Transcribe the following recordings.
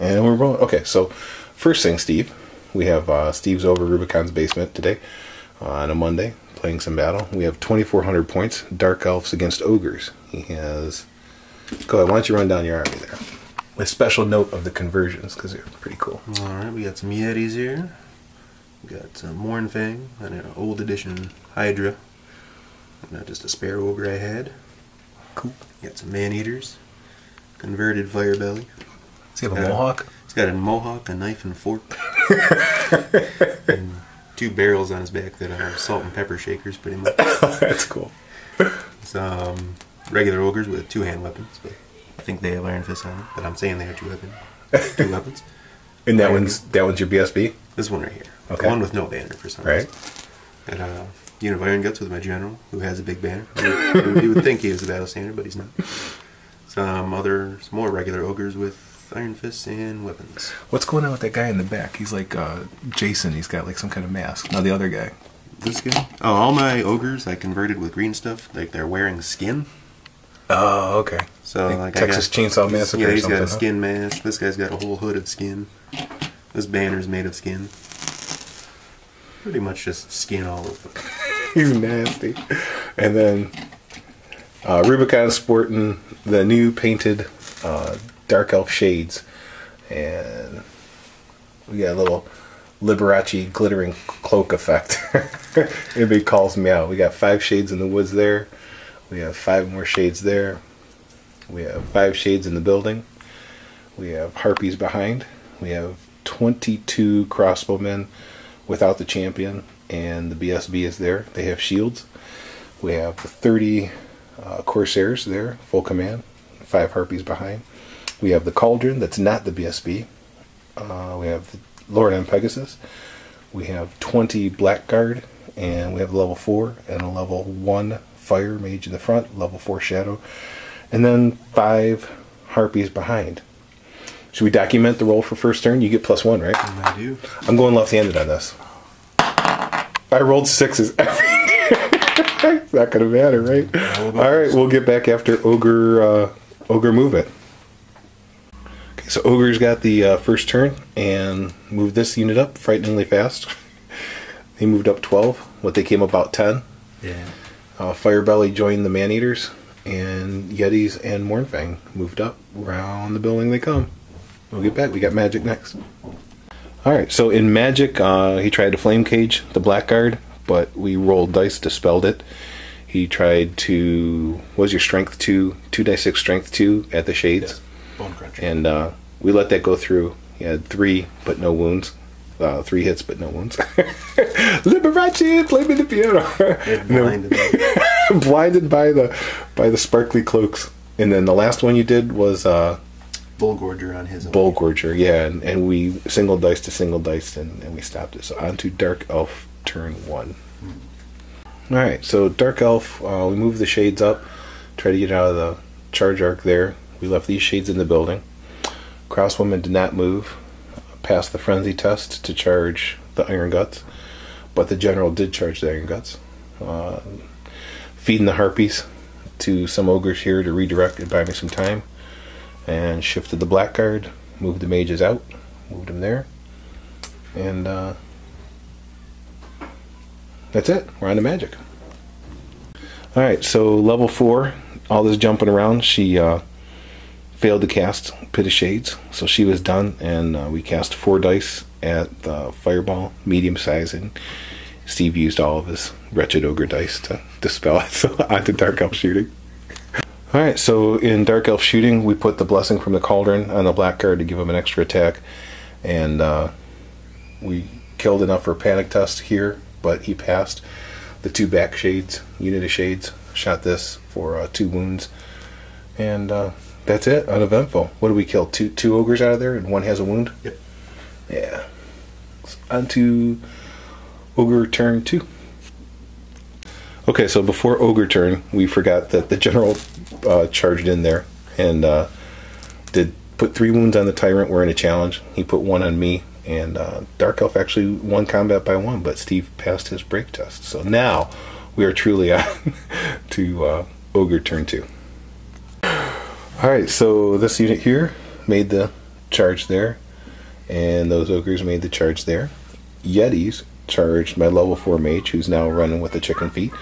And we're rolling. Okay, so first thing, Steve. We have Steve's over Rubicon's basement today on a Monday, playing some battle. We have 2,400 points. Dark Elves against Ogres. He has... Go ahead, why don't you run down your army there? A special note of the conversions, because they're pretty cool. Alright, we got some Yetis here. We got some Mournfang, and an old edition Hydra. Not just a spare ogre I had. Cool. Got some Man-Eaters. Converted Firebelly. Does he have a mohawk? He's got a mohawk, a knife, and a fork. And 2 barrels on his back that are salt and pepper shakers, pretty much. That's cool. Some regular ogres with 2 hand weapons, but I think they have Iron Fists on them. But I'm saying they have 2 weapons. And that one's your BSB? This one right here. Okay. The one with no banner for some reason. Got a unit of Iron Guts with my general, who has a big banner. You would think he is a battle standard, but he's not. Some more regular ogres with Iron Fists and weapons. What's going on with that guy in the back? He's like Jason. He's got like some kind of mask. Now the other guy. This guy? Oh, all my ogres I converted with green stuff. Like they're wearing skin. Oh, okay. So like Texas Chainsaw Massacre. Yeah, he's got a skin mask. This guy's got a whole hood of skin. This banner's made of skin. Pretty much just skin all over. He's nasty. And then Rubicon's sporting the new painted Dark Elf shades, and we got a little Liberace glittering cloak effect. Everybody calls me out. We got 5 shades in the woods there. We have 5 more shades there. We have 5 shades in the building. We have Harpies behind. We have 22 crossbowmen without the champion, and the BSB is there. They have shields. We have the 30 Corsairs there, full command. 5 Harpies behind. We have the Cauldron, that's not the BSB. We have the Lord and Pegasus. We have 20 Blackguard, and we have level 4 and a level 1 Fire Mage in the front, level 4 Shadow, and then 5 Harpies behind. Should we document the roll for first turn? You get +1, right? I do. I'm going left-handed on this. I rolled 6s. It's not going to matter, right? Alright, we'll get back after Ogre movement. Okay, so Ogre's got the first turn and moved this unit up frighteningly fast. They moved up 12, what they came about 10. Yeah. Firebelly joined the Man-Eaters, and Yetis and Mournfang moved up. Round the building they come. We'll get back. We got Magic next. Alright, so in Magic, he tried to Flame Cage the Blackguard, but we rolled dice, dispelled it. He tried to... What was your Strength 2? 2d6 Strength 2 at the Shades. Yes. Bone Cruncher. And we let that go through. He had 3, but no wounds. 3 hits, but no wounds. Liberace, play me the piano. Blinded. Blinded by the sparkly cloaks. And then the last one you did was... Bullgorger on his own. Bullgorger, yeah. And we single dice to single dice, and we stopped it. So on to Dark Elf, turn 1. Alright, so Dark Elf, we moved the shades up. Try to get out of the charge arc there. We left these shades in the building. Crosswoman did not move. Passed the frenzy test to charge the Iron Guts, but the general did charge the Iron Guts. Feeding the Harpies to some ogres here to redirect and buy me some time. And shifted the Blackguard, moved the mages out, moved them there. And that's it. We're on to Magic. Alright, so level 4, all this jumping around, she failed to cast Pit of Shades, so she was done, and we cast 4 dice at the Fireball, medium size, and Steve used all of his wretched ogre dice to dispel it, so on to Dark Elf shooting. Alright, so in Dark Elf shooting, we put the Blessing from the Cauldron on the Blackguard to give him an extra attack, and we killed enough for a panic test here, but he passed. The 2 back shades, unit of shades, shot this for 2 wounds, and that's it, uneventful. What did we kill? Two ogres out of there, and 1 has a wound? Yep. Yeah. On to Ogre turn 2. Okay, so before Ogre turn, we forgot that the general charged in there and did put 3 wounds on the Tyrant wearing a challenge. He put 1 on me, and Dark Elf actually won combat by 1, but Steve passed his break test. So now we are truly on to Ogre turn 2. Alright, so this unit here made the charge there, and those ogres made the charge there. Yetis charged my level 4 mage, who's now running with the chicken feet,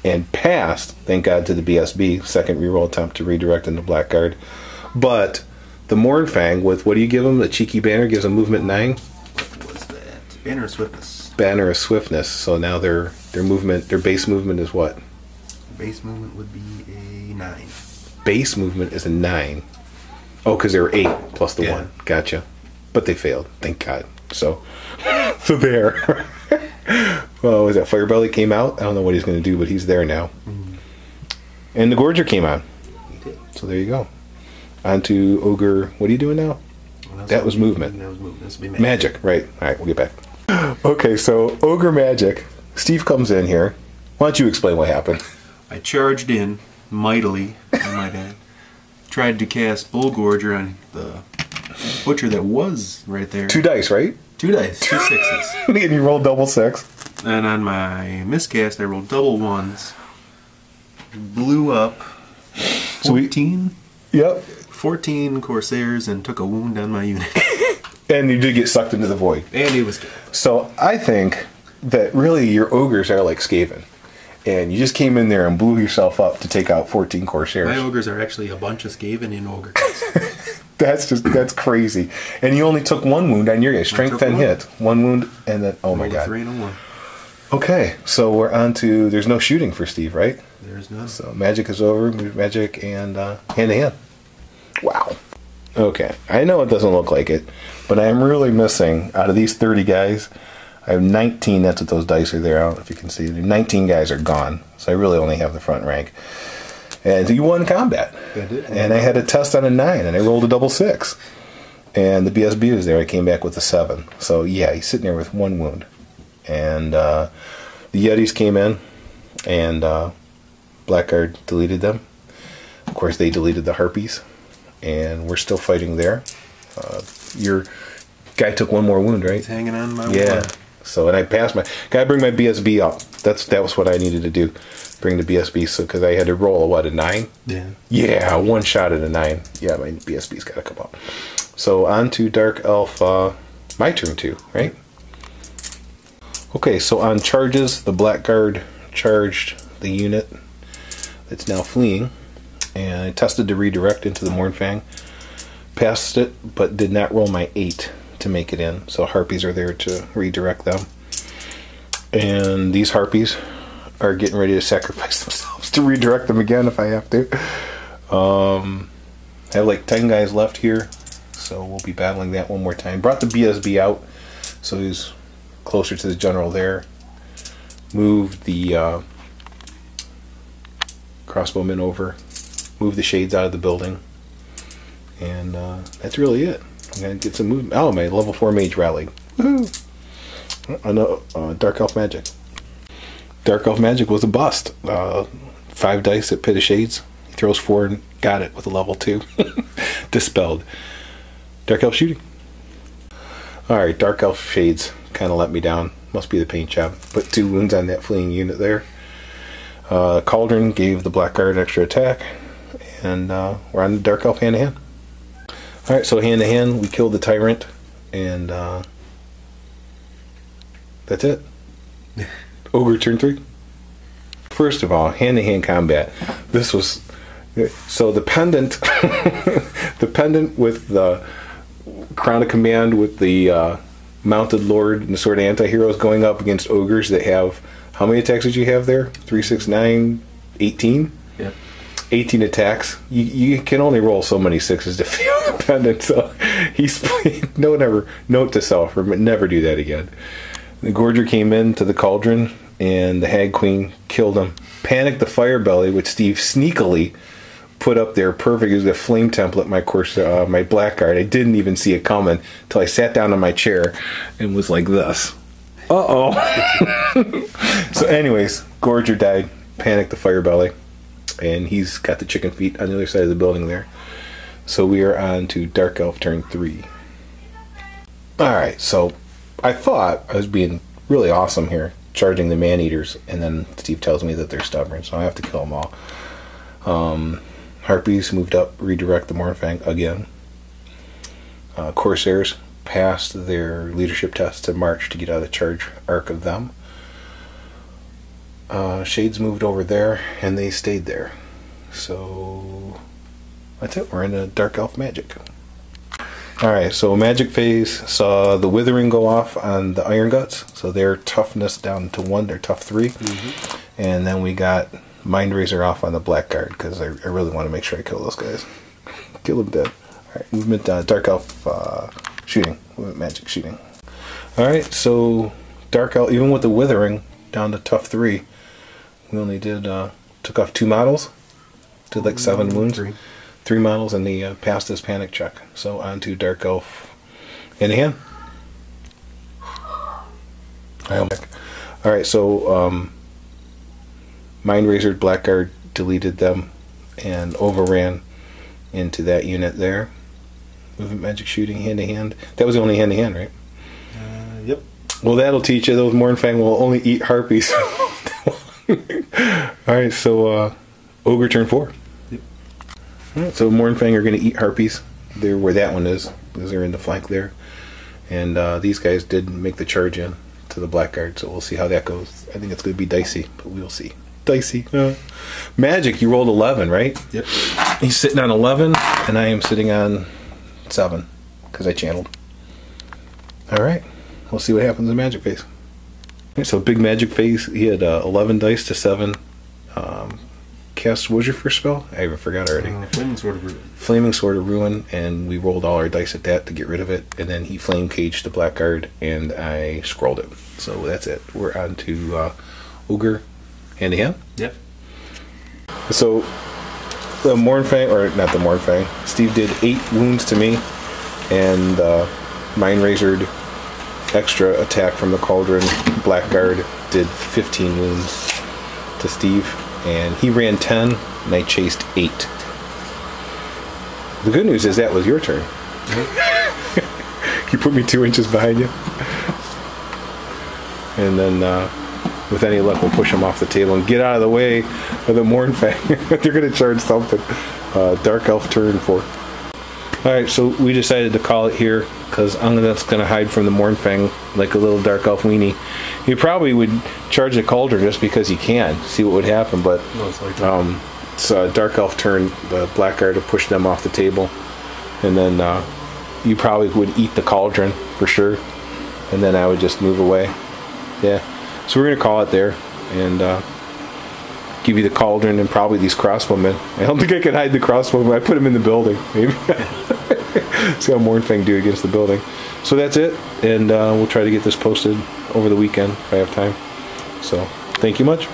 and passed, thank God, to the BSB, second reroll attempt to redirect into Blackguard. But the Mournfang, with, what do you give him? The cheeky banner gives him movement 9? What was that? Banner of Swiftness. Banner of Swiftness. So now their movement, their base movement is what? Base movement would be a 9. Base movement is a 9. Oh, because they were 8 plus the 1. Gotcha. But they failed, thank God. So there. Well, was that Firebelly came out? I don't know what he's going to do, but he's there now. And the Gorger came on. So there you go. On to Ogre. What are you doing now? Well, that was movement. That was movement. This would be magic. Right. All right, we'll get back. Okay, so Ogre Magic. Steve comes in here. Why don't you explain what happened? I charged in mightily, I might add. Tried to cast Bull Gorger on the butcher that was right there. 2 dice, right? 2 dice. 2 sixes. And you rolled double 6. And on my miscast, I rolled double 1s. Blew up 14. Yep. 14 Corsairs and took a wound on my unit. And you did get sucked into the void. And he was dead. So I think that really your ogres are like Skaven. And you just came in there and blew yourself up to take out 14 Corsairs. My ogres are actually a bunch of Skaven in ogre. That's crazy. And you only took 1 wound on your guy. Strength 10 hit. 1 wound and then, oh my God. 3 and a 1. Okay, so we're on to, there's no shooting for Steve, right? There's none. So magic is over, magic and hand to hand. Wow. Okay, I know it doesn't look like it, but I am really missing, out of these 30 guys, I have 19, that's what those dice are there, I don't know if you can see. 19 guys are gone, so I really only have the front rank. And you won combat. I did. And I had a test on a 9, and I rolled a double 6. And the BSB was there, I came back with a 7. So yeah, he's sitting there with 1 wound. And the Yetis came in, and Blackguard deleted them. Of course, they deleted the Harpies, and we're still fighting there. Your guy took 1 more wound, right? He's hanging on my one. So, and I passed my... Gotta bring my BSB up. That was what I needed to do. Bring the BSB, so because I had to roll a, what, a 9? Yeah. Yeah, 1 shot at a 9. Yeah, my BSB's gotta come up. So, on to Dark Elf, my turn too, right? Okay, so on charges, the Blackguard charged the unit that's now fleeing, and I tested to redirect into the Mournfang. Passed it, but did not roll my 8 to make it in, so Harpies are there to redirect them. And these Harpies are getting ready to sacrifice themselves to redirect them again if I have to. I have like 10 guys left here, so we'll be battling that one more time. Brought the BSB out, so he's closer to the general there. Moved the crossbowmen over. Moved the shades out of the building. And that's really it. I'm going to get some movement. Oh, my level 4 mage rallied. Woohoo! I know, Dark Elf Magic. Dark Elf Magic was a bust. 5 dice at Pit of Shades. He throws 4 and got it with a level 2. Dispelled. Dark Elf Shooting. Alright, Dark Elf Shades kind of let me down. Must be the paint job. Put 2 wounds on that fleeing unit there. Cauldron gave the Blackguard extra attack. And we're on the Dark Elf hand to hand. Alright, so hand to hand, we killed the Tyrant. And that's it. Ogre turn 3. First of all, hand to hand combat. This was... So the pendant... the pendant with the Crown of Command with the Mounted Lord and the Sword of Anti-Heroes going up against ogres that have... How many attacks did you have there? 3, 6, 9, 18? Yep. 18 attacks. You can only roll so many 6s to fail the pendant, so he's playing... Note to self, never do that again. The Gorger came into the Cauldron, and the Hag Queen killed him. Panicked the Firebelly, which Steve sneakily put up there perfect. It was a flame template, my Blackguard. I didn't even see it coming until I sat down on my chair and was like this. Uh-oh. So anyways, Gorger died. Panicked the Firebelly. And he's got the chicken feet on the other side of the building there. So we are on to Dark Elf turn 3. Alright, so I thought I was being really awesome here, charging the man-eaters, and then Steve tells me that they're stubborn, so I have to kill them all. Harpies moved up, redirect the Mournfang again. Corsairs passed their leadership test in March to get out of the charge arc of them. Shades moved over there, and they stayed there. So that's it. We're into Dark Elf Magic. Alright, so Magic phase saw the Withering go off on the Iron Guts. So their toughness down to 1, they're tough 3. And then we got Mind Razor off on the Blackguard, because I really want to make sure I kill those guys. Kill them dead. Alright, movement Dark Elf shooting. Movement Magic shooting. Alright, so Dark Elf, even with the Withering down to tough 3, we only did, took off 2 models. Did like 7 wounds. 3 models, and he passed his panic check. So on to Dark Elf in hand. Alright, so Mind Razor Blackguard deleted them and overran into that unit there. Movement Magic shooting hand to hand. That was the only hand to hand, right? Yep. Well, that'll teach you. Those Mournfang will only eat Harpies. Alright, so Ogre turn 4. Yep. Alright, so Mournfang are going to eat Harpies. They're where that one is, because they're in the flank there. And these guys did make the charge in to the Blackguard, so we'll see how that goes. I think it's going to be dicey, but we'll see. Dicey. Magic, you rolled 11, right? Yep. He's sitting on 11, and I am sitting on 7, because I channeled. Alright, we'll see what happens in Magic phase. Okay, so big Magic phase, he had 11 dice to 7. Cast, what was your first spell? I even forgot already. Flaming Sword of Ruin. Flaming Sword of Ruin, and we rolled all our dice at that to get rid of it, and then he Flame Caged the Blackguard, and I scrolled it. So that's it. We're on to Ogre hand to hand. Yep. So the Mournfang, or not the Mournfang, Steve did 8 wounds to me, and Mind Razored extra attack from the Cauldron Blackguard did 15 wounds to Steve, and he ran 10 and I chased 8. The good news is that was your turn. You put me 2 inches behind you, and then with any luck we'll push him off the table and get out of the way of the Mournfang. They're going to charge something. Dark Elf turn 4. Alright, so we decided to call it here because that's going to hide from the Mournfang like a little Dark Elf weenie. He probably would charge the Cauldron just because he can, see what would happen, but so Dark Elf turn the Blackguard to push them off the table, and then you probably would eat the Cauldron for sure, and then I would just move away. Yeah, so we're going to call it there, and give you the Cauldron and probably these crossbowmen. I don't think I can hide the crossbowmen. I put them in the building, maybe. See how Mournfang do against the building. So that's it, and we'll try to get this posted over the weekend if I have time. So thank you much.